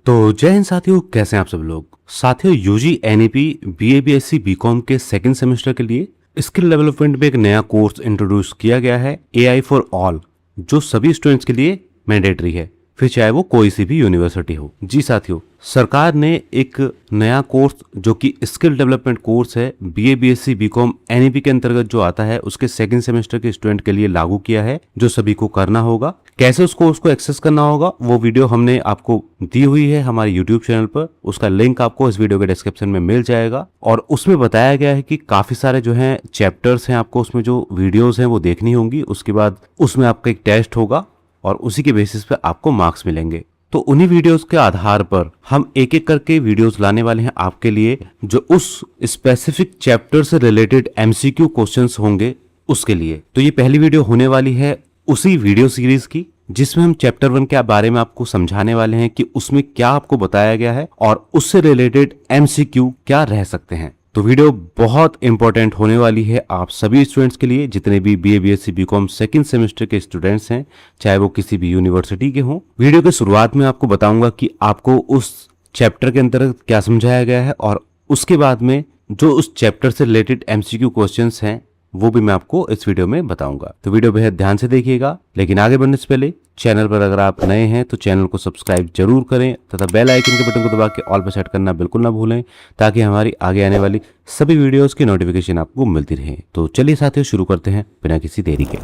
तो जय हिंद साथियों, कैसे हैं आप सब लोग। साथियों, UG NEP BA BSc BCom के सेकंड सेमेस्टर के लिए स्किल डेवलपमेंट में एक नया कोर्स इंट्रोड्यूस किया गया है, एआई फॉर ऑल, जो सभी स्टूडेंट्स के लिए मैंडेटरी है, फिर चाहे वो कोई सी भी यूनिवर्सिटी हो। जी साथियों, सरकार ने एक नया कोर्स जो कि स्किल डेवलपमेंट कोर्स है, बीए बीएससी बीकॉम एनईपी के अंतर्गत जो आता है, उसके सेकंड सेमेस्टर के स्टूडेंट के लिए लागू किया है, जो सभी को करना होगा। कैसे उस कोर्स को एक्सेस करना होगा वो वीडियो हमने आपको दी हुई है हमारे यूट्यूब चैनल पर। उसका लिंक आपको इस वीडियो के डिस्क्रिप्शन में मिल जाएगा और उसमें बताया गया है कि काफी सारे जो हैं चैप्टर्स हैं, आपको उसमें जो वीडियोस हैं वो देखनी होंगी। उसके बाद उसमें आपका एक टेस्ट होगा और उसी के बेसिस पे आपको मार्क्स मिलेंगे। तो उन्हीं वीडियोस के आधार पर हम एक एक करके वीडियोस लाने वाले हैं आपके लिए, जो उस स्पेसिफिक चैप्टर से रिलेटेड एमसीक्यू क्वेश्चंस होंगे उसके लिए। तो ये पहली वीडियो होने वाली है उसी वीडियो सीरीज की, जिसमें हम चैप्टर 1 के बारे में आपको समझाने वाले हैं कि उसमें क्या आपको बताया गया है और उससे रिलेटेड एमसीक्यू क्या रह सकते हैं। तो वीडियो बहुत इंपॉर्टेंट होने वाली है आप सभी स्टूडेंट्स के लिए, जितने भी BA BSc BCom second semester के स्टूडेंट्स हैं, चाहे वो किसी भी यूनिवर्सिटी के हों। वीडियो के शुरुआत में आपको बताऊंगा कि आपको उस चैप्टर के अंतर्गत क्या समझाया गया है और उसके बाद में जो उस चैप्टर से रिलेटेड एमसीक्यू क्वेश्चंस हैं वो भी मैं आपको इस वीडियो में बताऊंगा। तो वीडियो बेहद ध्यान से देखिएगा, लेकिन आगे बढ़ने से पहले चैनल पर अगर आप नए हैं तो चैनल को सब्सक्राइब जरूर करें तथा बेल आइकन के बटन को दबा के ऑल पर सेट करना बिल्कुल ना भूलें, ताकि हमारी आगे आने वाली सभी वीडियोस की नोटिफिकेशन आपको मिलती रहे। तो चलिए साथियों, शुरू करते हैं बिना किसी देरी के।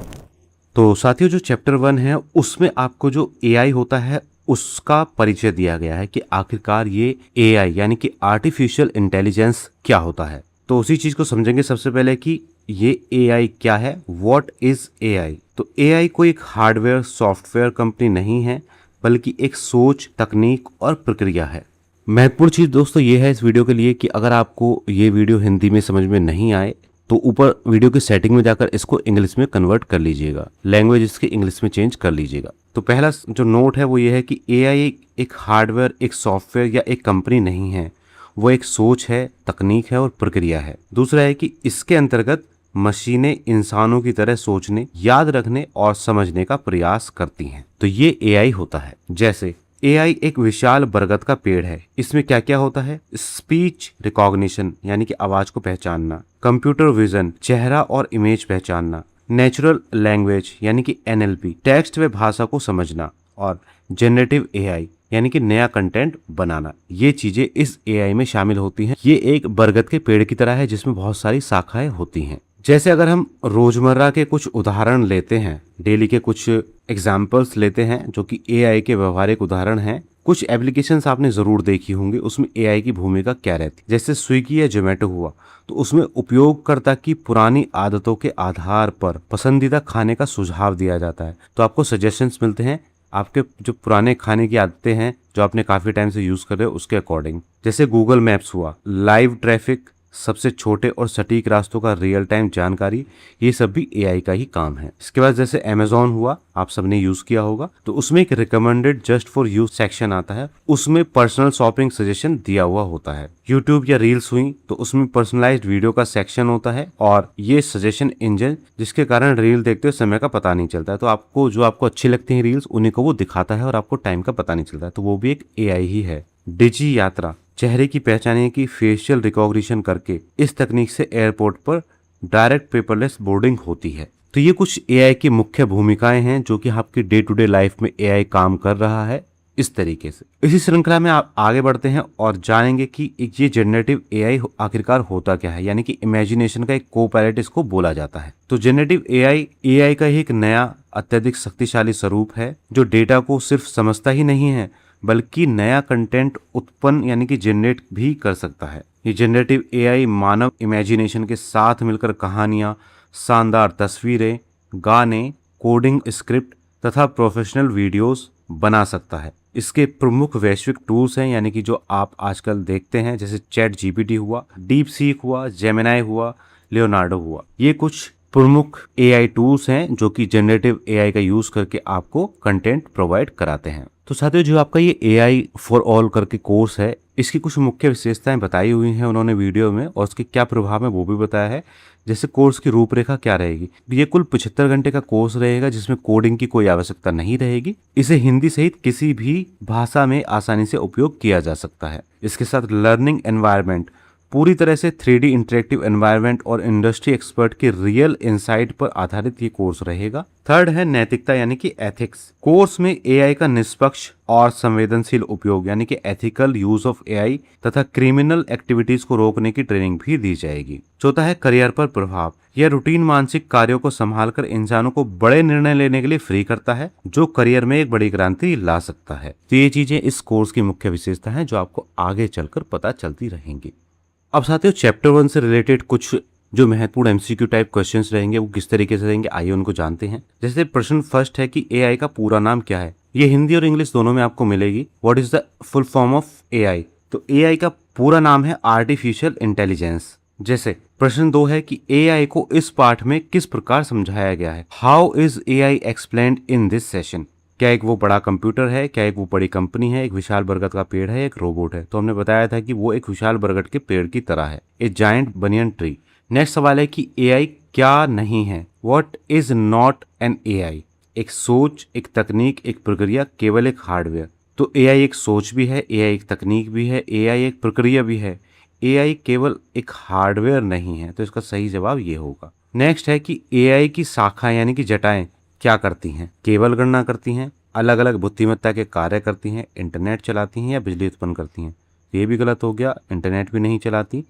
तो साथियों, जो चैप्टर 1 है उसमें आपको जो एआई होता है उसका परिचय दिया गया है कि आखिरकार ये एआई यानी कि आर्टिफिशियल इंटेलिजेंस क्या होता है। तो उसी चीज को समझेंगे सबसे पहले कि ये एआई क्या है, व्हाट इज एआई। तो एआई कोई एक हार्डवेयर सॉफ्टवेयर कंपनी नहीं है, बल्कि एक सोच, तकनीक और प्रक्रिया है। महत्वपूर्ण चीज दोस्तों ये है इस वीडियो के लिए कि अगर आपको ये वीडियो हिंदी में समझ में नहीं आए तो ऊपर वीडियो की सेटिंग में जाकर इसको इंग्लिश में कन्वर्ट कर लीजिएगा, लैंग्वेज इसकी इंग्लिश में चेंज कर लीजिएगा। तो पहला जो नोट है वो ये है कि एआई एक हार्डवेयर, एक सॉफ्टवेयर या एक कंपनी नहीं है, वो एक सोच है, तकनीक है और प्रक्रिया है। दूसरा है कि इसके अंतर्गत मशीनें इंसानों की तरह सोचने, याद रखने और समझने का प्रयास करती हैं। तो ये एआई होता है। जैसे एआई एक विशाल बरगद का पेड़ है, इसमें क्या क्या होता है, स्पीच रिकॉग्निशन यानी कि आवाज को पहचानना, कंप्यूटर विजन चेहरा और इमेज पहचानना, नेचुरल लैंग्वेज यानी कि एनएलपी टेक्स्ट व भाषा को समझना, और जनरेटिव एआई यानी कि नया कंटेंट बनाना। ये चीजें इस एआई में शामिल होती हैं। ये एक बरगद के पेड़ की तरह है जिसमें बहुत सारी शाखाएं होती हैं। जैसे अगर हम रोजमर्रा के कुछ उदाहरण लेते हैं, डेली के कुछ एग्जाम्पल्स लेते हैं जो कि एआई के व्यवहारिक उदाहरण हैं। कुछ एप्लीकेशंस आपने जरूर देखी होंगी, उसमें एआई की भूमिका क्या रहती है। जैसे स्विगी या जोमेटो हुआ, तो उसमें उपयोगकर्ता की पुरानी आदतों के आधार पर पसंदीदा खाने का सुझाव दिया जाता है। तो आपको सजेशंस मिलते हैं आपके जो पुराने खाने की आदतें हैं जो आपने काफी टाइम से यूज कर रहे हो उसके अकॉर्डिंग। जैसे गूगल मैप्स हुआ, लाइव ट्रैफिक, सबसे छोटे और सटीक रास्तों का रियल टाइम जानकारी, ये सब भी एआई का ही काम है। इसके बाद जैसे अमेजोन हुआ, आप सबने यूज किया होगा, तो उसमें एक recommended just for you section आता है, उसमें पर्सनल शॉपिंग सजेशन दिया हुआ होता है। यूट्यूब या रील्स हुई तो उसमें पर्सनलाइज्ड वीडियो का सेक्शन होता है और ये सजेशन इंजन, जिसके कारण रील देखते हुए समय का पता नहीं चलता है। तो आपको जो आपको अच्छी लगती है रील्स, उन्हीं को वो दिखाता है और आपको टाइम का पता नहीं चलता है। तो वो भी एक एआई ही है। डिजी यात्रा, चेहरे की पहचान की फेशियल रिकॉग्निशन करके इस तकनीक से एयरपोर्ट पर डायरेक्ट पेपरलेस बोर्डिंग होती है। तो ये कुछ एआई की मुख्य भूमिकाएं हैं जो कि आपकी डे टू डे लाइफ में एआई काम कर रहा है इस तरीके से। इसी श्रृंखला में आप आगे बढ़ते हैं और जानेंगे कि ये जनरेटिव एआई आखिरकार होता क्या है, यानी कि इमेजिनेशन का एक को पायलट इसको बोला जाता है। तो जनरेटिव एआई का ही एक नया अत्यधिक शक्तिशाली स्वरूप है जो डेटा को सिर्फ समझता ही नहीं है बल्कि नया कंटेंट उत्पन्न यानी कि जनरेट भी कर सकता है। ये जनरेटिव एआई मानव इमेजिनेशन के साथ मिलकर कहानियां, शानदार तस्वीरें, गाने, कोडिंग स्क्रिप्ट तथा प्रोफेशनल वीडियोस बना सकता है। इसके प्रमुख वैश्विक टूल्स हैं, यानी कि जो आप आजकल देखते हैं, जैसे चैट जीपीटी हुआ, डीप सीक हुआ, जेमिनाई हुआ, लियोनार्डो हुआ। ये कुछ प्रमुख एआई टूल्स हैं जो कि जनरेटिव एआई का यूज करके आपको कंटेंट प्रोवाइड कराते हैं। तो साथियों, जो आपका ये AI फॉर ऑल करके कोर्स है, इसकी कुछ मुख्य विशेषताएं बताई हुई हैं उन्होंने वीडियो में, और उसके क्या प्रभाव है वो भी बताया है। जैसे कोर्स की रूपरेखा क्या रहेगी। ये कुल 75 घंटे का कोर्स रहेगा, जिसमें कोडिंग की कोई आवश्यकता नहीं रहेगी। इसे हिंदी सहित किसी भी भाषा में आसानी से उपयोग किया जा सकता है। इसके साथ लर्निंग एनवायरनमेंट पूरी तरह से 3D इंटरेक्टिव एनवायरनमेंट और इंडस्ट्री एक्सपर्ट के रियल इंसाइट पर आधारित ये कोर्स रहेगा। थर्ड है नैतिकता यानी कि एथिक्स। कोर्स में AI का निष्पक्ष और संवेदनशील उपयोग यानी कि एथिकल यूज ऑफ AI तथा क्रिमिनल एक्टिविटीज को रोकने की ट्रेनिंग भी दी जाएगी। चौथा है करियर पर प्रभाव। यह रूटीन मानसिक कार्यों को संभालकर इंसानों को बड़े निर्णय लेने के लिए फ्री करता है, जो करियर में एक बड़ी क्रांति ला सकता है। तो ये चीजें इस कोर्स की मुख्य विशेषता है, जो आपको आगे चलकर पता चलती रहेंगी। अब साथियों, चैप्टर 1 से रिलेटेड कुछ जो महत्वपूर्ण MCQ टाइप क्वेश्चंस रहेंगे वो किस तरीके से रहेंगे, आइए उनको जानते हैं। जैसे प्रश्न फर्स्ट है कि AI का पूरा नाम क्या है। ये हिंदी और इंग्लिश दोनों में आपको मिलेगी। What is the full form of AI? तो AI का पूरा नाम है आर्टिफिशियल इंटेलिजेंस। जैसे प्रश्न 2 है कि AI को इस पाठ में किस प्रकार समझाया गया है। How is AI explained in this session? क्या एक वो बड़ा कंप्यूटर है, क्या एक वो बड़ी कंपनी है, एक विशाल बरगद का पेड़ है, एक रोबोट है? तो हमने बताया था कि वो एक विशाल बरगद के पेड़ की तरह है, ए जायंट बनियन ट्री। नेक्स्ट सवाल है कि AI क्या नहीं है। What is not an AI? एक सोच, एक तकनीक, एक प्रक्रिया, केवल एक हार्डवेयर। तो AI एक सोच भी है, AI एक तकनीक भी है, AI एक प्रक्रिया भी है, AI केवल एक हार्डवेयर नहीं है। तो इसका सही जवाब ये होगा। नेक्स्ट है कि AI की शाखा यानी कि जटाएं क्या करती हैं। केवल गणना करती हैं, अलग अलग बुद्धिमत्ता के कार्य करती हैं, इंटरनेट चलाती हैं या बिजली उत्पन्न करती हैं। ये भी गलत हो गया, इंटरनेट भी नहीं चलाती,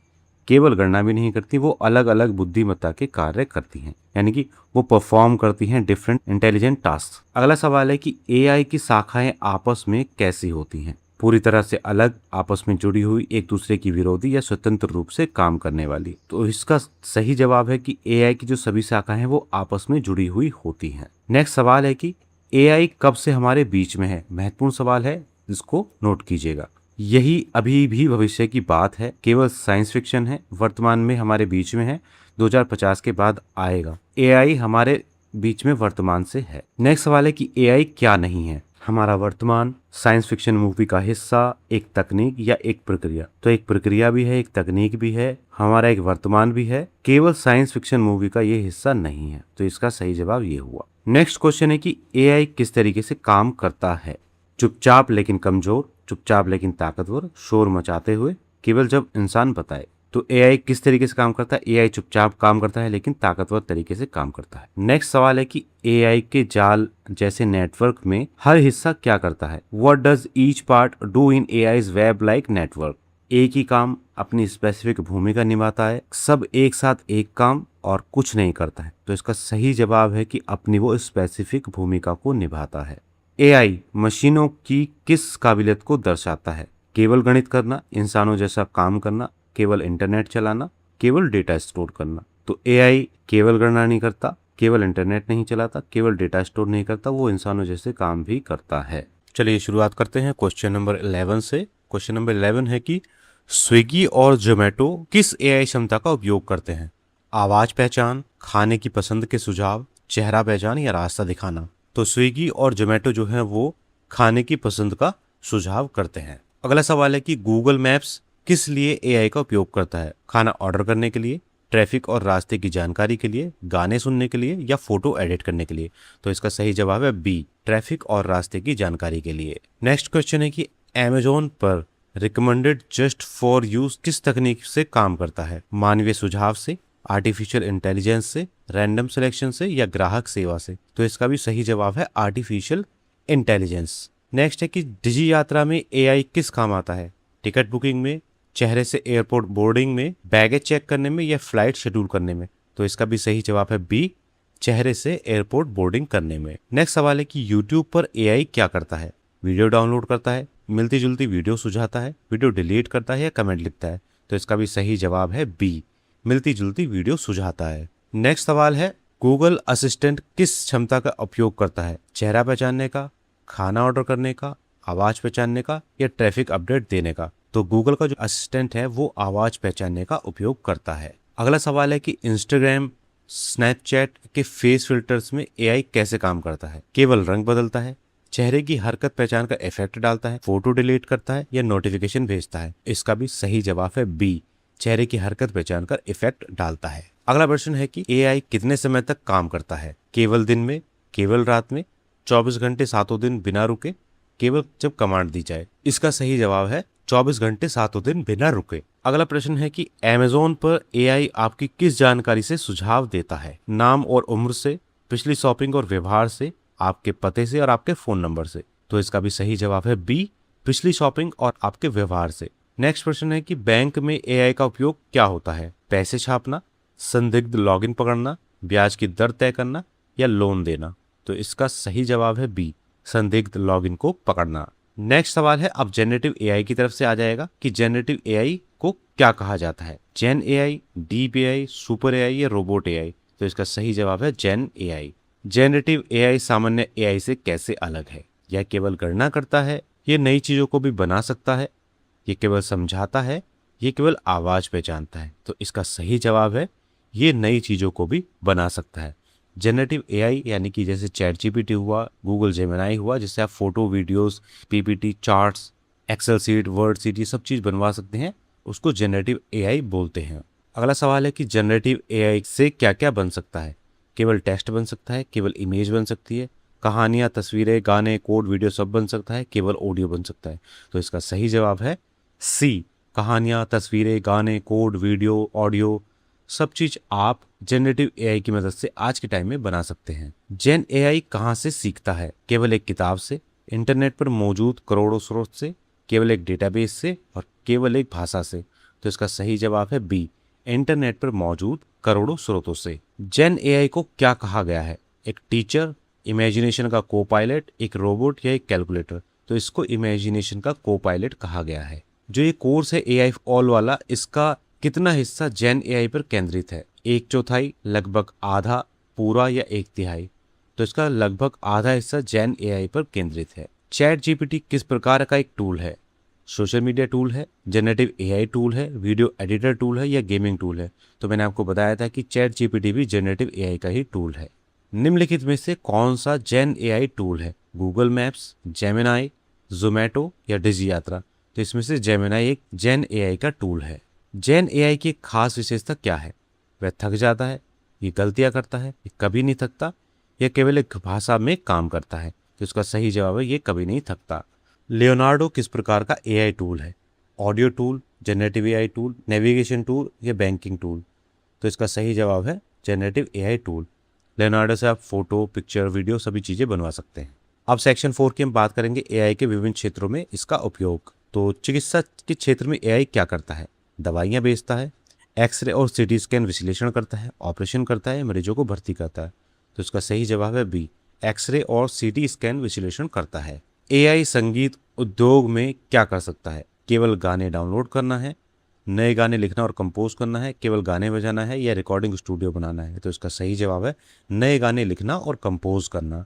केवल गणना भी नहीं करती, वो अलग अलग बुद्धिमत्ता के कार्य करती हैं, यानी कि वो परफॉर्म करती हैं डिफरेंट इंटेलिजेंट टास्क। अगला सवाल है कि AI की शाखाएं आपस में कैसी होती हैं। पूरी तरह से अलग, आपस में जुड़ी हुई, एक दूसरे की विरोधी या स्वतंत्र रूप से काम करने वाली। तो इसका सही जवाब है कि AI की जो सभी शाखाएं हैं वो आपस में जुड़ी हुई होती हैं। नेक्स्ट सवाल है कि AI कब से हमारे बीच में है। महत्वपूर्ण सवाल है, इसको नोट कीजिएगा। यही अभी भी भविष्य की बात है, केवल साइंस फिक्शन है। वर्तमान में हमारे बीच में है, 2050 के बाद आएगा। AI हमारे बीच में वर्तमान से है। नेक्स्ट सवाल है कि AI क्या नहीं है। हमारा वर्तमान, साइंस फिक्शन मूवी का हिस्सा, एक तकनीक या एक प्रक्रिया। तो एक प्रक्रिया भी है, एक तकनीक भी है, हमारा एक वर्तमान भी है, केवल साइंस फिक्शन मूवी का ये हिस्सा नहीं है। तो इसका सही जवाब ये हुआ। नेक्स्ट क्वेश्चन है कि AI किस तरीके से काम करता है। चुपचाप लेकिन कमजोर, चुपचाप लेकिन ताकतवर, शोर मचाते हुए, केवल जब इंसान बताए। तो AI किस तरीके से काम करता है। AI चुपचाप काम करता है लेकिन ताकतवर तरीके से काम करता है। नेक्स्ट सवाल है कि AI के जाल जैसे नेटवर्क में हर हिस्सा क्या करता है। What does each part do in AI's web like network? एक ही काम अपनी स्पेसिफिक भूमिका निभाता है, सब एक साथ एक काम और कुछ नहीं करता है। तो इसका सही जवाब है कि अपनी वो स्पेसिफिक भूमिका को निभाता है। AI मशीनों की किस काबिलियत को दर्शाता है। केवल गणित करना, इंसानों जैसा काम करना, केवल इंटरनेट चलाना, केवल डेटा स्टोर करना। तो AI केवल गणना नहीं करता, केवल इंटरनेट नहीं चलाता, केवल डेटा स्टोर नहीं करता, वो इंसानों जैसे काम भी करता है। चलिए शुरुआत करते हैं क्वेश्चन नंबर 11 से। क्वेश्चन नंबर 11 है कि स्विगी और जोमेटो किस AI क्षमता का उपयोग करते हैं। आवाज पहचान, खाने की पसंद के सुझाव, चेहरा पहचान या रास्ता दिखाना। तो स्विगी और जोमेटो जो है वो खाने की पसंद का सुझाव करते हैं। अगला सवाल है कि गूगल मैप्स किस लिए AI का उपयोग करता है। खाना ऑर्डर करने के लिए, ट्रैफिक और रास्ते की जानकारी के लिए, गाने सुनने के लिए या फोटो एडिट करने के लिए। तो इसका सही जवाब है बी, ट्रैफिक और रास्ते की जानकारी के लिए। नेक्स्ट क्वेश्चन है कि Amazon पर रिकमेंडेड जस्ट फॉर यूज किस तकनीक से काम करता है। मानवीय सुझाव से, आर्टिफिशियल इंटेलिजेंस से, रैंडम सिलेक्शन से या ग्राहक सेवा से। तो इसका भी सही जवाब है आर्टिफिशियल इंटेलिजेंस। नेक्स्ट है कि डिजी यात्रा में AI किस काम आता है। टिकट बुकिंग में, चेहरे से एयरपोर्ट बोर्डिंग में, बैगेज चेक करने में या फ्लाइट शेड्यूल करने में। तो इसका भी सही जवाब है बी, चेहरे से एयरपोर्ट बोर्डिंग करने में। नेक्स्ट सवाल है कि यूट्यूब पर AI क्या करता है। वीडियो डाउनलोड करता है, मिलती जुलती वीडियो सुझाता है, वीडियो डिलीट करता है या कमेंट लिखता है। तो इसका भी सही जवाब है बी, मिलती जुलती वीडियो सुझाता है। नेक्स्ट सवाल है गूगल असिस्टेंट किस क्षमता का उपयोग करता है। चेहरा पहचानने का, खाना ऑर्डर करने का, आवाज पहचानने का या ट्रैफिक अपडेट देने का। तो गूगल का जो असिस्टेंट है वो आवाज पहचानने का उपयोग करता है। अगला सवाल है कि इंस्टाग्राम, स्नैपचैट के फेस फिल्टर्स में AI कैसे काम करता है। केवल रंग बदलता है, चेहरे की हरकत पहचान कर इफेक्ट डालता है, फोटो डिलीट करता है या नोटिफिकेशन भेजता है? इसका भी सही जवाब है बी, चेहरे की हरकत पहचान कर इफेक्ट डालता है। अगला प्रश्न है कि एआई कितने समय तक काम करता है? केवल दिन में, केवल रात में, 24 घंटे सातों दिन बिना रुके, केवल जब कमांड दी जाए? इसका सही जवाब है 24 घंटे सातों दिन बिना रुके। अगला प्रश्न है कि अमेज़न पर एआई आपकी किस जानकारी से सुझाव देता है? नाम और उम्र से, पिछली शॉपिंग और व्यवहार से, आपके पते से और आपके फोन नंबर से? तो इसका भी सही जवाब है बी, पिछली शॉपिंग और आपके व्यवहार से। नेक्स्ट प्रश्न है कि बैंक में एआई का उपयोग क्या होता है? पैसे छापना, संदिग्ध लॉगिन पकड़ना, ब्याज की दर तय करना या लोन देना? तो इसका सही जवाब है बी, संदिग्ध लॉगिन को पकड़ना। नेक्स्ट सवाल है, अब जेनरेटिव एआई की तरफ से आ जाएगा कि जेनरेटिव एआई को क्या कहा जाता है? Gen AI, deep AI, super AI या रोबोट एआई? तो इसका सही जवाब है जेन एआई। जेनरेटिव एआई सामान्य एआई से कैसे अलग है? यह केवल गणना करता है, यह नई चीजों को भी बना सकता है, ये केवल समझाता है, ये केवल आवाज पहचानता है? तो इसका सही जवाब है ये नई चीजों को भी बना सकता है। जनरेटिव एआई यानी कि जैसे चैट जीपीटी हुआ, गूगल जेमिनाई हुआ, जिससे आप photo, videos, PPT, charts, Excel sheet, Word sheet ये सब चीज बनवा सकते हैं, उसको जनरेटिव एआई बोलते हैं। अगला सवाल है कि जनरेटिव एआई से क्या क्या बन सकता है? केवल टेक्स्ट बन सकता है, केवल इमेज बन सकती है, कहानियां, तस्वीरें, गाने, कोड, वीडियो सब बन सकता है, केवल ऑडियो बन सकता है? तो इसका सही जवाब है सी, कहानियां, तस्वीरें, गाने, कोड, वीडियो, ऑडियो सब चीज आप जनरेटिव एआई की मदद से आज के टाइम में बना सकते हैं। जेन एआई कहाँ से सीखता है? केवल एक किताब से, इंटरनेट पर मौजूद करोड़ों स्रोत से, केवल एक डेटाबेस से और केवल एक भाषा से? तो इसका सही जवाब है बी, इंटरनेट पर मौजूद करोड़ों स्रोतों से। जेन एआई को क्या कहा गया है? एक टीचर, इमेजिनेशन का को पायलट, एक रोबोट या एक कैलकुलेटर? तो इसको इमेजिनेशन का को पायलट कहा गया है। जो ये कोर्स है एआई ऑल वाला, इसका कितना हिस्सा जेन एआई पर केंद्रित है? 1/4, लगभग आधा, पूरा या 1/3? तो इसका लगभग आधा हिस्सा जेन एआई पर केंद्रित है। चैट जीपीटी किस प्रकार का एक टूल है? सोशल मीडिया टूल है, जनरेटिव एआई टूल है, वीडियो एडिटर टूल है या गेमिंग टूल है? तो मैंने आपको बताया था कि चैट जीपीटी भी जनरेटिव एआई का ही टूल है। निम्नलिखित में से कौन सा जेन एआई टूल है? गूगल मैप्स, जेमिनाई, जोमेटो या डिजी यात्रा? तो इसमें से जेमिनाई एक जेन एआई का टूल है। जेन एआई की एक खास विशेषता क्या है? वह थक जाता है, ये गलतियां करता है, ये कभी नहीं थकता, यह केवल एक भाषा में काम करता है? तो इसका सही जवाब है ये कभी नहीं थकता। लियोनार्डो किस प्रकार का एआई टूल है? Audio tool, generative AI tool, navigation tool या बैंकिंग टूल? तो इसका सही जवाब है जनरेटिव एआई टूल। लियोनार्डो से आप फोटो, पिक्चर, वीडियो सभी चीजें बनवा सकते हैं। अब सेक्शन 4 की हम बात करेंगे एआई के विभिन्न क्षेत्रों में इसका उपयोग। तो चिकित्सा के क्षेत्र में एआई क्या करता है? दवाइयाँ बेचता है, एक्सरे और सीटी स्कैन विश्लेषण करता है, ऑपरेशन करता है, मरीजों को भर्ती करता है? तो इसका सही जवाब है बी, एक्सरे और सीटी स्कैन विश्लेषण करता है। एआई संगीत उद्योग में क्या कर सकता है? केवल गाने डाउनलोड करना है, नए गाने लिखना और कंपोज करना है, केवल गाने बजाना है या रिकॉर्डिंग स्टूडियो बनाना है? तो इसका सही जवाब है नए गाने लिखना और कंपोज करना।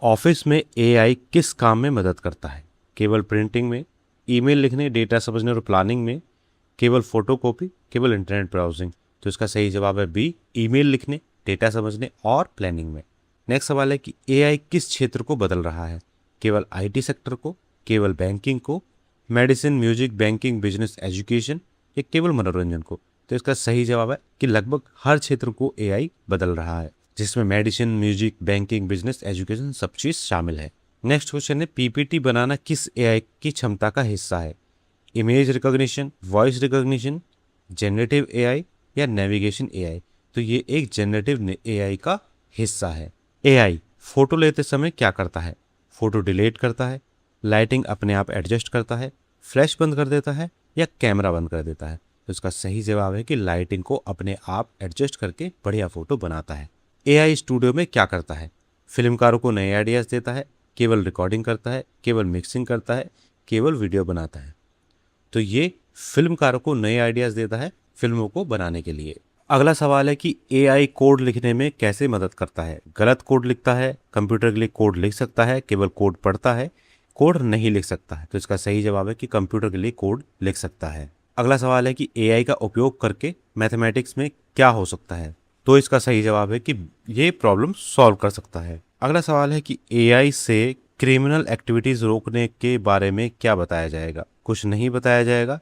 ऑफिस में एआई किस काम में मदद करता है? केवल प्रिंटिंग में, ईमेल लिखने, डेटा समझने और प्लानिंग में, केवल फोटोकॉपी, केवल इंटरनेट ब्राउजिंग? तो इसका सही जवाब है बी, ईमेल लिखने, डेटा समझने और प्लानिंग में। नेक्स्ट सवाल है कि एआई किस क्षेत्र को बदल रहा है? केवल आईटी सेक्टर को, केवल बैंकिंग को, medicine, music, banking, business, education या केवल मनोरंजन को? तो इसका सही जवाब है कि लगभग हर क्षेत्र को एआई बदल रहा है, जिसमें medicine, music, banking, business, education सब चीज शामिल है। नेक्स्ट क्वेश्चन है, पीपीटी बनाना किस एआई की क्षमता का हिस्सा है? Image recognition, voice recognition, generative AI या नेविगेशन एआई? तो ये एक जनरेटिव एआई का हिस्सा है। एआई फोटो लेते समय क्या करता है? फोटो डिलीट करता है, लाइटिंग अपने आप एडजस्ट करता है, फ्लैश बंद कर देता है या कैमरा बंद कर देता है? तो इसका सही जवाब है कि लाइटिंग को अपने आप एडजस्ट करके बढ़िया फोटो बनाता है। एआई स्टूडियो में क्या करता है? फिल्मकारों को नए आइडियाज देता है, केवल रिकॉर्डिंग करता है, केवल मिक्सिंग करता है, केवल वीडियो बनाता है? तो ये फिल्मकारों को नए आइडियाज देता है फिल्मों को बनाने के लिए। अगला सवाल है कि एआई कोड लिखने में कैसे मदद करता है? गलत कोड लिखता है, कंप्यूटर के लिए कोड लिख सकता है, केवल कोड पढ़ता है, कोड नहीं लिख सकता है? तो इसका सही जवाब है कि कंप्यूटर के लिए कोड लिख सकता है। अगला सवाल है कि एआई का उपयोग करके मैथमेटिक्स में क्या हो सकता है? तो इसका सही जवाब है कि ये प्रॉब्लम सॉल्व कर सकता है। अगला सवाल है कि एआई से क्रिमिनल एक्टिविटीज रोकने के बारे में क्या बताया जाएगा? कुछ नहीं बताया जाएगा।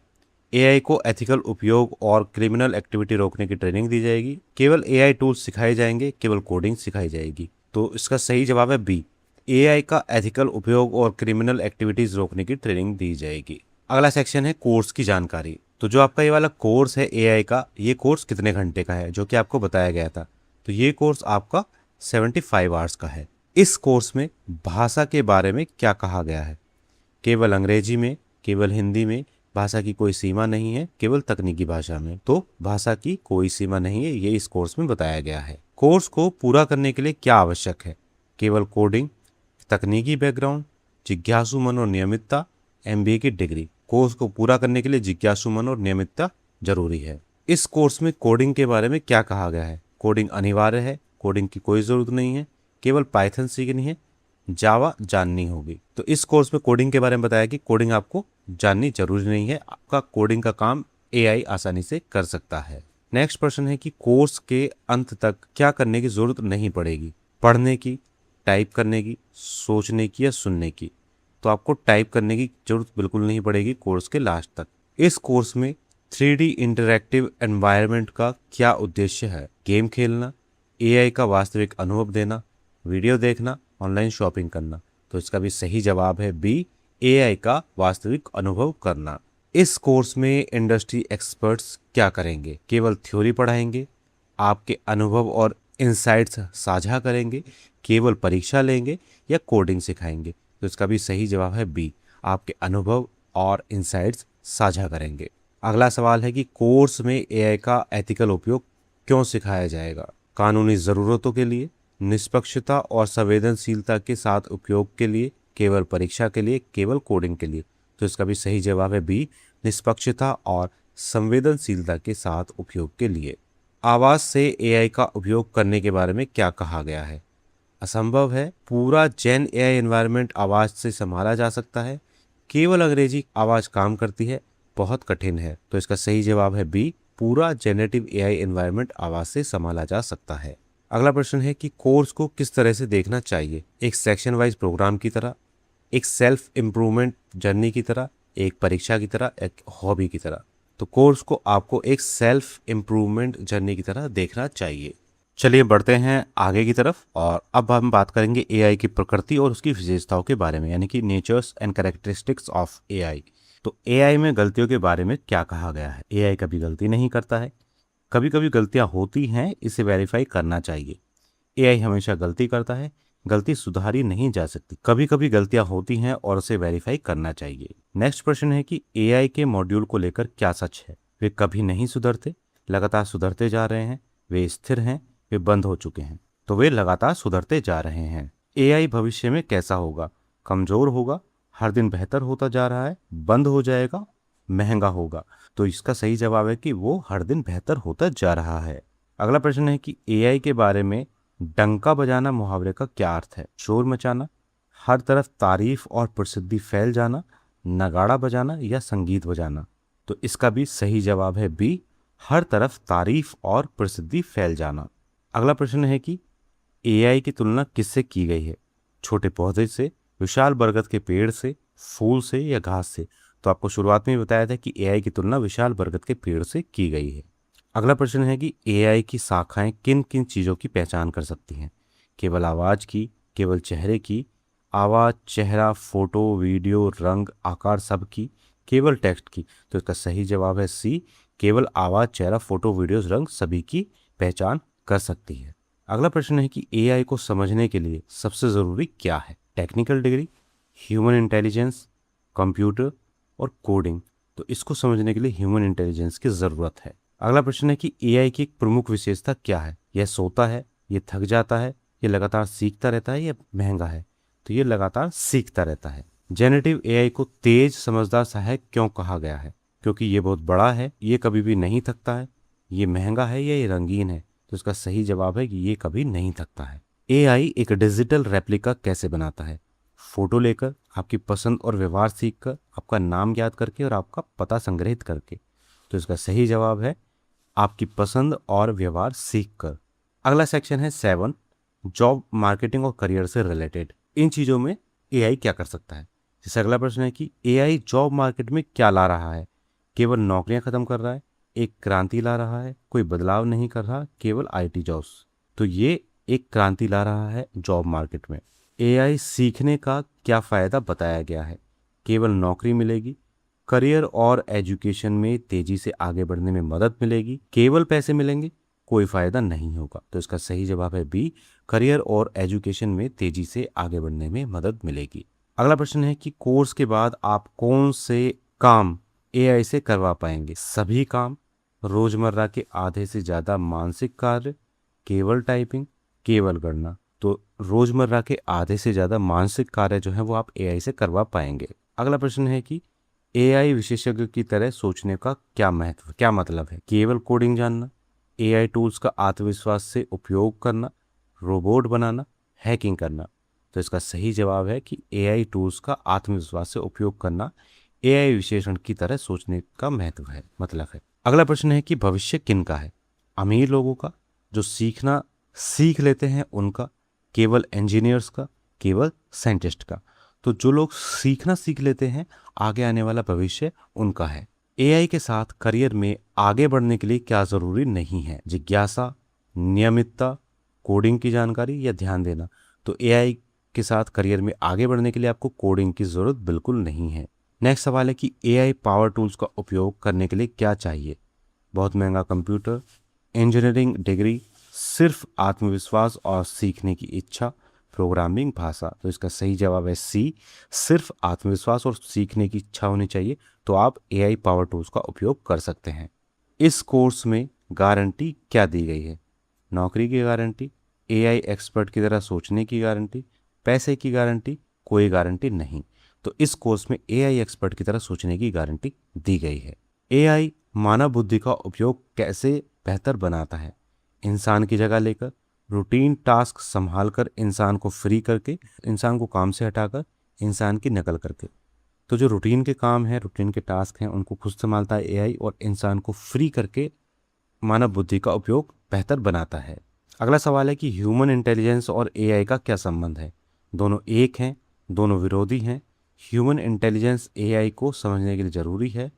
एआई को एथिकल उपयोग और क्रिमिनल एक्टिविटी रोकने की ट्रेनिंग दी जाएगी। केवल एआई टूल्स सिखाए जाएंगे, केवल कोडिंग सिखाई जाएगी। तो इसका सही जवाब है बी, एआई का एथिकल उपयोग और क्रिमिनल एक्टिविटीज रोकने की ट्रेनिंग दी जाएगी। अगला सेक्शन है कोर्स की जानकारी। तो जो आपका ये वाला कोर्स है एआई का, ये कोर्स कितने घंटे का है, जो कि आपको बताया गया था? तो ये कोर्स आपका 75 आवर्स का है। इस कोर्स में भाषा के बारे में क्या कहा गया है? केवल अंग्रेजी में, केवल हिंदी में, भाषा की कोई सीमा नहीं है, केवल तकनीकी भाषा में। तो भाषा की कोई सीमा नहीं है, ये इस कोर्स में बताया गया है। कोर्स को पूरा करने के लिए क्या आवश्यक है? केवल कोडिंग, तकनीकी बैकग्राउंड, जिज्ञासु मन और नियमितता, एमबीए की डिग्री। कोर्स को पूरा करने के लिए जिज्ञासु मन और नियमितता जरूरी है। इस कोर्स में कोडिंग के बारे में क्या कहा गया है? कोडिंग अनिवार्य है, कोडिंग की कोई जरूरत नहीं है, केवल पाइथन सीखनी है, जावा जाननी होगी। तो इस कोर्स में कोडिंग के बारे में बताया कि कोडिंग आपको जाननी जरूरी नहीं है, आपका कोडिंग का काम एआई आसानी से कर सकता है। नेक्स्ट प्रश्न है कि कोर्स के अंत तक क्या करने की जरूरत नहीं पड़ेगी? पढ़ने की, टाइप करने की, सोचने की या सुनने की? तो आपको टाइप करने की जरूरत बिल्कुल नहीं पड़ेगी कोर्स के लास्ट तक। इस कोर्स में 3D इंटरैक्टिव एनवायरनमेंट का क्या उद्देश्य है? गेम खेलना, एआई का वास्तविक अनुभव देना, वीडियो देखना, ऑनलाइन शॉपिंग करना। तो इसका भी सही जवाब है बी, एआई का वास्तविक अनुभव करना। इस कोर्स में इंडस्ट्री एक्सपर्ट्स क्या करेंगे? केवल थ्योरी पढ़ाएंगे, आपके अनुभव और इंसाइट्स साझा करेंगे, केवल परीक्षा लेंगे या कोडिंग सिखाएंगे? तो इसका भी सही जवाब है बी, आपके अनुभव और इंसाइट्स साझा करेंगे। अगला सवाल है कि कोर्स में एआई का एथिकल उपयोग क्यों सिखाया जाएगा? कानूनी ज़रूरतों के लिए, निष्पक्षता और संवेदनशीलता के साथ उपयोग के लिए, केवल परीक्षा के लिए, केवल कोडिंग के लिए? तो इसका भी सही जवाब है बी, निष्पक्षता और संवेदनशीलता के साथ उपयोग के लिए। आवाज़ से एआई का उपयोग करने के बारे में क्या कहा गया है? असंभव है, पूरा जेन एआई एनवायरनमेंट आवाज़ से संभाला जा सकता है, केवल अंग्रेजी आवाज़ काम करती है, बहुत कठिन है। तो इसका सही जवाब है बी, पूरा जेनरेटिव एआई एनवायरनमेंट आवाज़ से संभाला जा सकता है। अगला प्रश्न है कि कोर्स को किस तरह से देखना चाहिए? एक सेक्शन वाइज प्रोग्राम की तरह, एक सेल्फ इम्प्रूवमेंट जर्नी की तरह, एक परीक्षा की तरह, एक हॉबी की तरह? तो कोर्स को आपको एक सेल्फ इम्प्रूवमेंट जर्नी की तरह देखना चाहिए। चलिए बढ़ते हैं आगे की तरफ और अब हम बात करेंगे एआई की प्रकृति और उसकी विशेषताओं के बारे में, यानी कि natures and characteristics of AI. तो एआई में गलतियों के बारे में क्या कहा गया है? एआई कभी गलती नहीं करता है, कभी कभी गलतियां होती हैं, इसे वेरीफाई करना चाहिए। एआई हमेशा गलती करता है, गलती सुधारी नहीं जा सकती, कभी कभी गलतियां होती हैं और उसे वेरीफाई करना चाहिए। नेक्स्ट प्रश्न है कि एआई के मॉड्यूल को लेकर क्या सच है? वे कभी नहीं सुधरते, लगातार सुधरते जा रहे हैं, वे स्थिर हैं, वे बंद हो चुके हैं? तो वे लगातार सुधरते जा रहे हैं। एआई भविष्य में कैसा होगा? कमजोर होगा, हर दिन बेहतर होता जा रहा है, बंद हो जाएगा, महंगा होगा? तो इसका सही जवाब है कि वो हर दिन बेहतर होता जा रहा है। अगला प्रश्न है कि एआई के बारे में डंका बजाना मुहावरे का क्या अर्थ है? शोर मचाना, हर तरफ तारीफ और प्रसिद्धि फैल जाना, नगाड़ा बजाना या संगीत बजाना? तो इसका भी सही जवाब है बी, हर तरफ तारीफ और प्रसिद्धि फैल जाना। अगला प्रश्न है कि एआई की तुलना किससे की गई है? छोटे पौधे से, विशाल बरगद के पेड़ से, फूल से या घास से? तो आपको शुरुआत में ही बताया था कि एआई की तुलना विशाल बरगद के पेड़ से की गई है। अगला प्रश्न है कि एआई की शाखाएं किन किन चीज़ों की पहचान कर सकती हैं? केवल आवाज़ की, केवल चेहरे की, आवाज़, चेहरा, फोटो, वीडियो, रंग, आकार सब की, केवल टेक्स्ट की? तो इसका सही जवाब है सी, केवल आवाज़, चेहरा, फोटो, वीडियोस, रंग सभी की पहचान कर सकती है। अगला प्रश्न है कि एआई को समझने के लिए सबसे ज़रूरी क्या है? Technical degree, human intelligence, computer और कोडिंग? तो इसको समझने के लिए ह्यूमन इंटेलिजेंस की ज़रूरत है। अगला प्रश्न है कि एआई की एक प्रमुख विशेषता क्या है? यह सोता है, यह थक जाता है, यह लगातार सीखता रहता है, यह महंगा है? तो ये लगातार सीखता रहता है। जेनरेटिव एआई को तेज, समझदार, सहायक क्यों कहा गया है? क्योंकि ये बहुत बड़ा है, ये कभी भी नहीं थकता है, ये महंगा है या ये रंगीन है? तो इसका सही जवाब है कि ये कभी नहीं थकता है। एआई एक डिजिटल रेप्लिका कैसे बनाता है? फोटो लेकर, आपकी पसंद और व्यवहार सीखकर, आपका नाम याद करके और आपका पता संग्रहित करके? तो इसका सही जवाब है आपकी पसंद और व्यवहार सीखकर। अगला सेक्शन है 7, जॉब, मार्केटिंग और करियर से रिलेटेड। इन चीज़ों में एआई क्या कर सकता है। जैसे अगला प्रश्न है कि एआई जॉब मार्केट में क्या ला रहा है। केवल नौकरियां खत्म कर रहा है, एक क्रांति ला रहा है, कोई बदलाव नहीं कर रहा, केवल आईटी जॉब्स। तो ये एक क्रांति ला रहा है जॉब मार्केट में। एआई सीखने का क्या फ़ायदा बताया गया है। केवल नौकरी मिलेगी, करियर और एजुकेशन में तेजी से आगे बढ़ने में मदद मिलेगी, केवल पैसे मिलेंगे, कोई फ़ायदा नहीं होगा। तो इसका सही जवाब है बी, करियर और एजुकेशन में तेजी से आगे बढ़ने में मदद मिलेगी। अगला प्रश्न है कि कोर्स के बाद आप कौन से काम एआई से करवा पाएंगे। सभी काम, रोजमर्रा के आधे से ज़्यादा मानसिक कार्य, केवल टाइपिंग, केवल गणना। तो रोजमर्रा के आधे से ज़्यादा मानसिक कार्य जो है वो आप एआई से करवा पाएंगे। अगला प्रश्न है कि एआई विशेषज्ञ की तरह सोचने का क्या महत्व, क्या मतलब है। केवल कोडिंग जानना, एआई टूल्स का आत्मविश्वास से उपयोग करना, रोबोट बनाना, हैकिंग करना। तो इसका सही जवाब है कि एआई टूल्स का आत्मविश्वास से उपयोग करना एआई विशेषण की तरह सोचने का महत्व है, मतलब है। अगला प्रश्न है कि भविष्य किन का है। अमीर लोगों का, जो सीखना सीख लेते हैं उनका, केवल इंजीनियर्स का, केवल साइंटिस्ट का। तो जो लोग सीखना सीख लेते हैं, आगे आने वाला भविष्य उनका है। एआई के साथ करियर में आगे बढ़ने के लिए क्या ज़रूरी नहीं है। जिज्ञासा, नियमितता, कोडिंग की जानकारी या ध्यान देना। तो एआई के साथ करियर में आगे बढ़ने के लिए आपको कोडिंग की ज़रूरत बिल्कुल नहीं है। नेक्स्ट सवाल है कि एआई पावर टूल्स का उपयोग करने के लिए क्या चाहिए। बहुत महंगा कंप्यूटर, इंजीनियरिंग डिग्री, सिर्फ आत्मविश्वास और सीखने की इच्छा, प्रोग्रामिंग भाषा। तो इसका सही जवाब है सी, सिर्फ आत्मविश्वास और सीखने की इच्छा होनी चाहिए, तो आप एआई पावर टूल्स का उपयोग कर सकते हैं। इस कोर्स में गारंटी क्या दी गई है। नौकरी की गारंटी, एआई एक्सपर्ट की तरह सोचने की गारंटी, पैसे की गारंटी, कोई गारंटी नहीं। तो इस कोर्स में एआई एक्सपर्ट की तरह सोचने की गारंटी दी गई है। एआई मानव बुद्धि का उपयोग कैसे बेहतर बनाता है। इंसान की जगह लेकर, रूटीन टास्क संभाल कर, इंसान को फ्री करके, इंसान को काम से हटाकर, इंसान की नकल करके। तो जो रूटीन के काम हैं, रूटीन के टास्क हैं, उनको खुद संभालता है एआई, और इंसान को फ्री करके मानव बुद्धि का उपयोग बेहतर बनाता है। अगला सवाल है कि ह्यूमन इंटेलिजेंस और एआई का क्या संबंध है। दोनों एक हैं, दोनों विरोधी हैं। ह्यूमन इंटेलिजेंस एआई को समझने के लिए ज़रूरी है,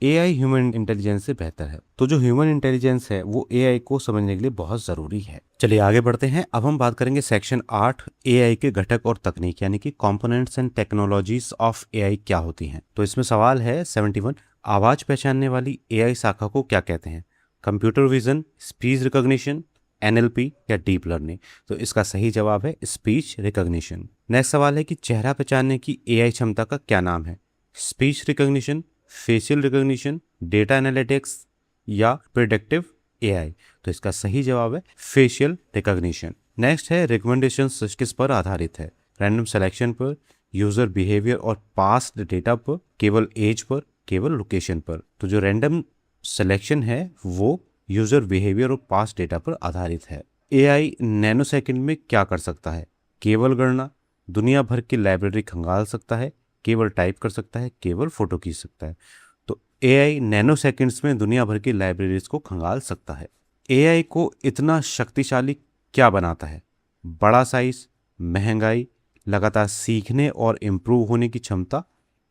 एआई ह्यूमन इंटेलिजेंस से बेहतर है। तो जो ह्यूमन इंटेलिजेंस है वो एआई को समझने के लिए बहुत ज़रूरी है। चलिए आगे बढ़ते हैं। अब हम बात करेंगे सेक्शन 8, एआई के घटक और तकनीक, यानी कि components and technologies of AI क्या होती हैं। तो इसमें सवाल है 71, आवाज़ पहचानने वाली एआई शाखा को क्या कहते हैं। Computer vision, speech recognition, NLP या डीप लर्निंग। तो इसका सही जवाब है स्पीच रिकॉग्निशन। नेक्स्ट सवाल है कि चेहरा पहचानने की एआई क्षमता का क्या नाम है। Speech recognition, facial recognition, data analytics या प्रिडिक्टिव एआई। तो इसका सही जवाब है फेशियल रिकॉग्निशन। नेक्स्ट है रिकमेंडेशन किस पर आधारित है। रैंडम सिलेक्शन पर, यूजर बिहेवियर और पास्ट डेटा पर, केवल एज पर, केवल लोकेशन पर। तो जो रैंडम सिलेक्शन है वो यूजर बिहेवियर और पास्ट डेटा पर आधारित है। एआई नैनो सेकंड में क्या कर सकता है। केवल गणना, दुनिया भर की लाइब्रेरी खंगाल सकता है, केवल टाइप कर सकता है, केवल फोटो खींच सकता है। तो एआई नैनो सेकंड्स में दुनिया भर की लाइब्रेरीज को खंगाल सकता है। एआई को इतना शक्तिशाली क्या बनाता है। बड़ा साइज, महंगाई, लगातार सीखने और इम्प्रूव होने की क्षमता,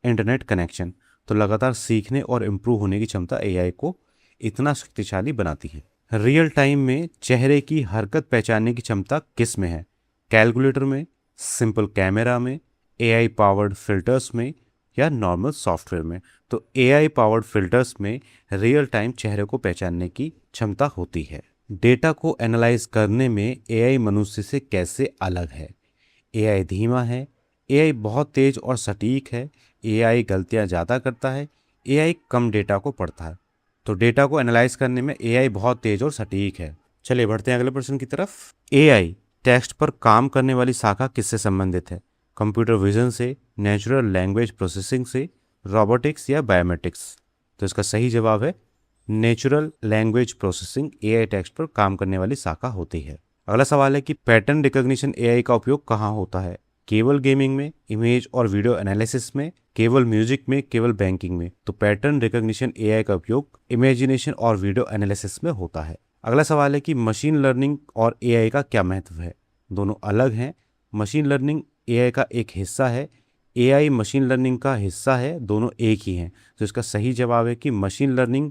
इंटरनेट कनेक्शन। तो लगातार सीखने और इम्प्रूव होने की क्षमता एआई को इतना शक्तिशाली बनाती है। रियल टाइम में चेहरे की हरकत पहचानने की क्षमता किस में है। कैलकुलेटर में, सिंपल कैमरा में, एआई पावर्ड फिल्टर्स में या नॉर्मल सॉफ्टवेयर में। तो एआई पावर्ड फिल्टर्स में रियल टाइम चेहरे को पहचानने की क्षमता होती है। डेटा को एनालाइज करने में एआई मनुष्य से कैसे अलग है। एआई धीमा है, एआई बहुत तेज और सटीक है, एआई गलतियां ज़्यादा करता है, एआई कम डेटा को पढ़ता है। तो डेटा को एनालाइज करने में एआई बहुत तेज और सटीक है। चलिए बढ़ते हैं अगले प्रश्न की तरफ। एआई टेक्स्ट पर काम करने वाली शाखा किससे संबंधित है। कंप्यूटर विजन से, नेचुरल लैंग्वेज प्रोसेसिंग से, रोबोटिक्स या बायोमेट्रिक्स। तो इसका सही जवाब है natural language processing AI text पर काम करने वाली शाखा होती है। अगला सवाल है कि पैटर्न रिकॉग्निशन एआई का उपयोग कहाँ होता है। केवल गेमिंग में, इमेज और वीडियो एनालिसिस में, केवल म्यूजिक में, केवल बैंकिंग में। तो पैटर्न रिकॉग्निशन एआई का उपयोग इमेजिनेशन और वीडियो एनालिसिस में होता है। अगला सवाल है कि मशीन लर्निंग और एआई का क्या महत्व है। दोनों अलग हैं। मशीन लर्निंग एआई का एक हिस्सा है, एआई मशीन लर्निंग का हिस्सा है, दोनों एक ही हैं। तो इसका सही जवाब है कि मशीन लर्निंग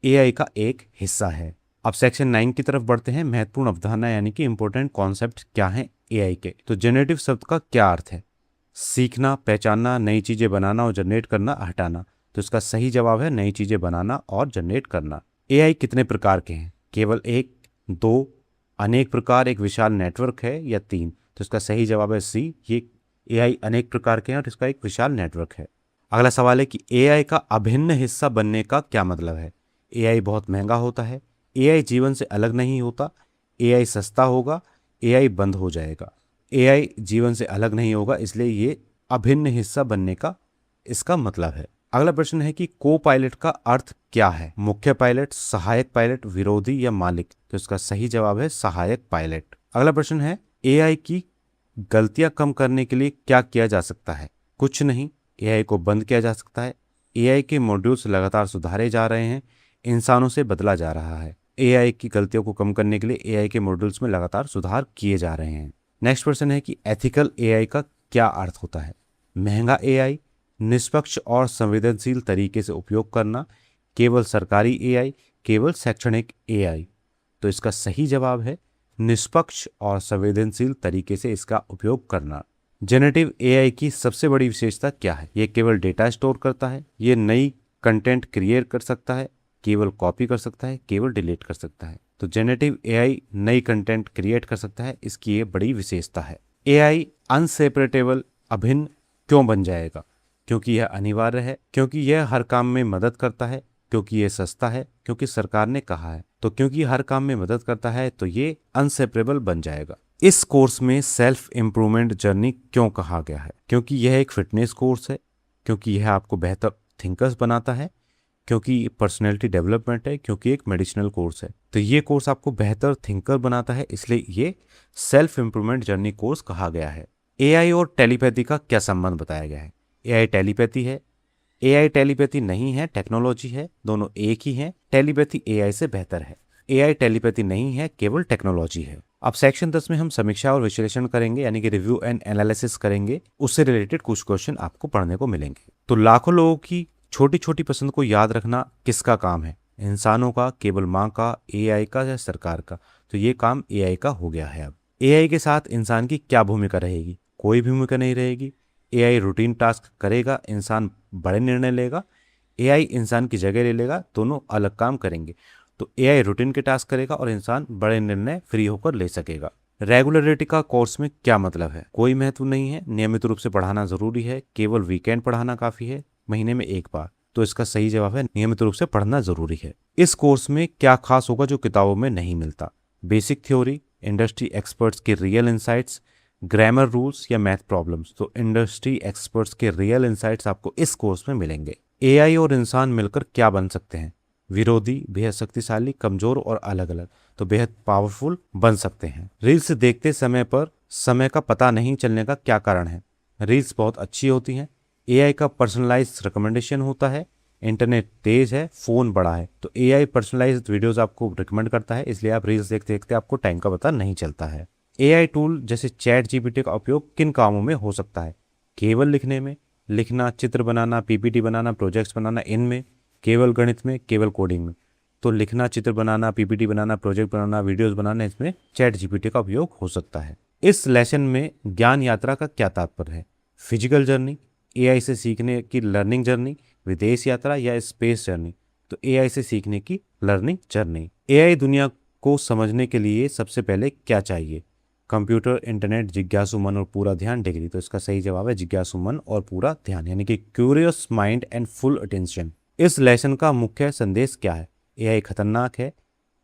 एआई का एक हिस्सा है। अब सेक्शन 9 की तरफ बढ़ते हैं। महत्वपूर्ण अवधारणा यानी कि इंपॉर्टेंट कॉन्सेप्ट क्या है एआई के। तो जनरेटिव शब्द का क्या अर्थ है? सीखना, पहचानना, नई चीजें बनाना और जनरेट करना, हटाना। तो इसका सही जवाब है नई चीजें बनाना और जनरेट करना। एआई कितने प्रकार के हैं? केवल एक, दो, अनेक प्रकार, एक विशाल नेटवर्क है, या तीन? तो इसका सही जवाब है सी, ये एआई अनेक प्रकार के हैं और इसका एक विशाल नेटवर्क है। अगला सवाल है कि एआई का अभिन्न हिस्सा बनने का क्या मतलब है? एआई बहुत महंगा होता है, एआई जीवन से अलग नहीं होता, एआई सस्ता होगा, एआई बंद हो जाएगा। एआई जीवन से अलग नहीं होगा, इसलिए ये अभिन्न हिस्सा बनने का इसका मतलब है। अगला प्रश्न है कि को पायलट का अर्थ क्या है? मुख्य पायलट, सहायक पायलट, विरोधी या मालिक? तो इसका सही जवाब है सहायक पायलट। अगला प्रश्न है एआई की गलतियां कम करने के लिए क्या किया जा सकता है? कुछ नहीं, एआई को बंद किया जा सकता है। एआई के मॉड्यूल्स लगातार सुधारे जा रहे हैं, इंसानों से बदला जा रहा है। एआई की गलतियों को कम करने के लिए एआई के मॉड्यूल्स में लगातार सुधार किए जा रहे हैं। नेक्स्ट प्रश्न है कि एथिकल एआई का क्या अर्थ होता है? महंगा एआई, निष्पक्ष और संवेदनशील तरीके से उपयोग करना, केवल सरकारी एआई, केवल शैक्षणिक एआई? तो इसका सही जवाब है निष्पक्ष और संवेदनशील तरीके से इसका उपयोग करना। जेनरेटिव एआई की सबसे बड़ी विशेषता क्या है? ये केवल डेटा स्टोर करता है, ये नई कंटेंट क्रिएट कर सकता है, केवल कॉपी कर सकता है, केवल डिलीट कर सकता है। तो जेनरेटिव एआई नई कंटेंट क्रिएट कर सकता है, इसकी ये बड़ी विशेषता है। एआई अनसेपरेटेबल, अभिन्न क्यों बन जाएगा? क्योंकि यह अनिवार्य है, क्योंकि यह हर काम में मदद करता है, क्योंकि यह सस्ता है, क्योंकि सरकार ने कहा है। तो क्योंकि हर काम में मदद करता है तो ये अनसेपरेबल बन जाएगा। इस कोर्स में सेल्फ इम्प्रूवमेंट जर्नी क्यों कहा गया है? क्योंकि यह एक फिटनेस कोर्स है, क्योंकि यह आपको बेहतर थिंकर्स बनाता है, क्योंकि पर्सनैलिटी डेवलपमेंट है, क्योंकि एक मेडिसिनल कोर्स है। तो ये कोर्स आपको बेहतर थिंकर बनाता है, इसलिए ये सेल्फ इम्प्रूवमेंट जर्नी कोर्स कहा गया है। एआई और टेलीपैथी का क्या संबंध बताया गया है? एआई टेलीपैथी है, एआई टेलीपैथी नहीं है, टेक्नोलॉजी है, दोनों एक ही हैं। टेलीपैथी एआई से बेहतर है। एआई टेलीपैथी नहीं है, केवल टेक्नोलॉजी है। अब सेक्शन 10 में हम समीक्षा और विश्लेषण करेंगे, यानी कि रिव्यू एंड एनालिसिस करेंगे। उससे रिलेटेड कुछ क्वेश्चन आपको पढ़ने को मिलेंगे। तो लाखों लोगों की छोटी छोटी पसंद को याद रखना किसका काम है? इंसानों का, केवल माँ का, एआई का या सरकार का? तो ये काम एआई का हो गया है। अब एआई के साथ इंसान की क्या भूमिका रहेगी? कोई भूमिका नहीं रहेगी। एआई रूटीन टास्क करेगा, इंसान बड़े निर्णय लेगा। एआई इंसान की जगह ले लेगा, दोनों अलग काम करेंगे। तो एआई रूटीन के टास्क करेगा और इंसान बड़े निर्णय फ्री होकर ले सकेगा। रेगुलरिटी का कोर्स में क्या मतलब है? कोई महत्व नहीं है, नियमित रूप से पढ़ाना जरूरी है, केवल वीकेंड पढ़ाना काफी है, महीने में एक बार। तो इसका सही जवाब है नियमित रूप से पढ़ना जरूरी है। इस कोर्स में क्या खास होगा जो किताबों में नहीं मिलता? बेसिक थ्योरी, इंडस्ट्री एक्सपर्ट्स के रियल इंसाइट्स, ग्रामर रूल्स या मैथ प्रॉब्लम्स? तो इंडस्ट्री एक्सपर्ट्स के रियल इंसाइट्स आपको इस कोर्स में मिलेंगे। एआई और इंसान मिलकर क्या बन सकते हैं? विरोधी, बेहद शक्तिशाली, कमजोर और अलग अलग? तो बेहद पावरफुल बन सकते हैं। रील्स देखते समय पर समय का पता नहीं चलने का क्या कारण है? रील्स बहुत अच्छी होती हैं, एआई का पर्सनलाइज रिकमेंडेशन होता है, इंटरनेट तेज है, फोन बड़ा है। तो एआई पर्सनलाइज्ड वीडियोस आपको रिकमेंड करता है, इसलिए आप रील्स देखते देखते आपको टाइम का पता नहीं चलता है। एआई टूल जैसे चैट जीपीटी का उपयोग किन कामों में हो सकता है? केवल लिखने में, लिखना, चित्र बनाना, पीपीटी बनाना, प्रोजेक्ट्स बनाना, इनमें? केवल गणित में, केवल कोडिंग में? तो लिखना, चित्र बनाना, पीपीटी बनाना, प्रोजेक्ट बनाना, वीडियोस बनाना, इसमें चैट जीपीटी का उपयोग हो सकता है। इस लेसन में ज्ञान यात्रा का क्या तात्पर्य है? फिजिकल जर्नी, एआई से सीखने की लर्निंग जर्नी, विदेश यात्रा या स्पेस जर्नी? तो एआई से सीखने की लर्निंग जर्नी। एआई दुनिया को समझने के लिए सबसे पहले क्या चाहिए? कंप्यूटर, इंटरनेट, जिज्ञासु मन और पूरा ध्यान, डिग्री? तो इसका सही जवाब है जिज्ञासु मन और पूरा ध्यान, यानी कि curious mind and full attention. इस लेसन का मुख्य संदेश क्या है? एआई खतरनाक है,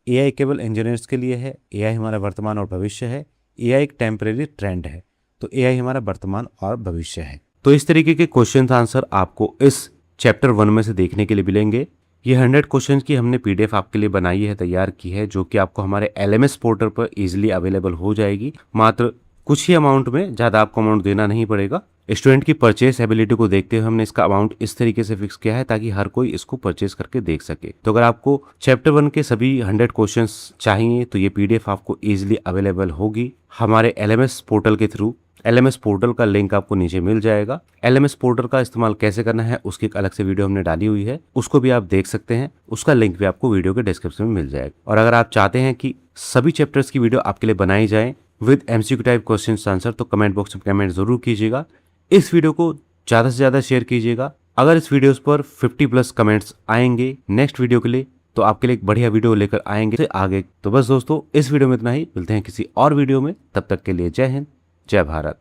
एआई केवल इंजीनियर्स के लिए है, एआई हमारा वर्तमान और भविष्य है, एआई एक टेम्परेरी ट्रेंड है? तो एआई हमारा वर्तमान और भविष्य है। तो इस तरीके के क्वेश्चन आंसर आपको इस चैप्टर 1 में से देखने के लिए मिलेंगे। ये 100 क्वेश्चन की हमने पीडीएफ आपके लिए बनाई है, तैयार की है, जो कि आपको हमारे एलएमएस पोर्टल पर इजीली अवेलेबल हो जाएगी। मात्र कुछ ही अमाउंट में, ज़्यादा आपको अमाउंट देना नहीं पड़ेगा। स्टूडेंट की परचेस एबिलिटी को देखते हुए हमने इसका अमाउंट इस तरीके से फिक्स किया है ताकि हर कोई इसको परचेस करके देख सके। तो अगर आपको चैप्टर 1 के सभी 100 क्वेश्चंस चाहिए तो ये पीडीएफ आपको इजीली अवेलेबल होगी हमारे एलएमएस पोर्टल के थ्रू। LMS पोर्टल का लिंक आपको नीचे मिल जाएगा। LMS पोर्टल का इस्तेमाल कैसे करना है उसकी एक अलग से वीडियो हमने डाली हुई है, उसको भी आप देख सकते हैं। उसका लिंक भी आपको वीडियो के डिस्क्रिप्शन में मिल जाएगा। और अगर आप चाहते हैं कि सभी चैप्टर्स की वीडियो आपके लिए बनाई जाए with MCQ type question answer, तो कमेंट बॉक्स में कमेंट जरूर कीजिएगा। इस वीडियो को ज़्यादा से ज़्यादा शेयर कीजिएगा। अगर इस वीडियोस पर 50+ कमेंट्स आएंगे नेक्स्ट वीडियो के लिए, तो आपके लिए एक बढ़िया वीडियो लेकर आएंगे आगे। तो बस दोस्तों, इस वीडियो में इतना ही। मिलते हैं किसी और वीडियो में, तब तक के लिए जय हिंद, जय भारत।